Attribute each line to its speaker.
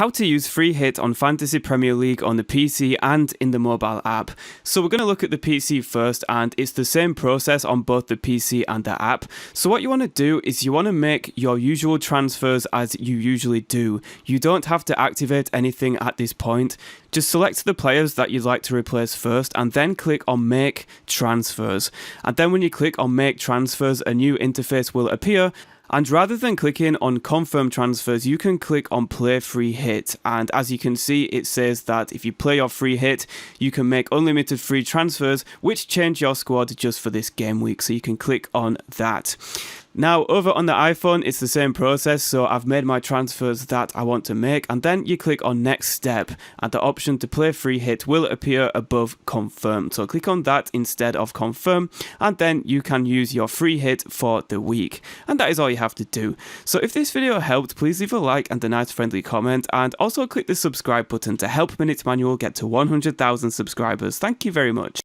Speaker 1: how to use free hit on Fantasy Premier League on the PC and in the mobile app. So we're going to look at the PC first, and it's the same process on both the PC and the app. So what you want to do is you want to make your usual transfers as you usually do. You don't have to activate anything at this point. Just select the players that you'd like to replace first and then click on Make Transfers. And then when you click on Make Transfers, a new interface will appear. And rather than clicking on Confirm Transfers, you can click on Play Free Hit. And as you can see, it says that if you play your free hit, you can make unlimited free transfers, which change your squad just for this game week. So you can click on that. Now, over on the iPhone, it's the same process, so I've made my transfers that I want to make, and then you click on Next Step, and the option to play free hit will appear above Confirm. So click on that instead of Confirm, and then you can use your free hit for the week. And that is all you have to do. So if this video helped, please leave a like and a nice friendly comment, and also click the subscribe button to help Minutemanual get to 100,000 subscribers. Thank you very much.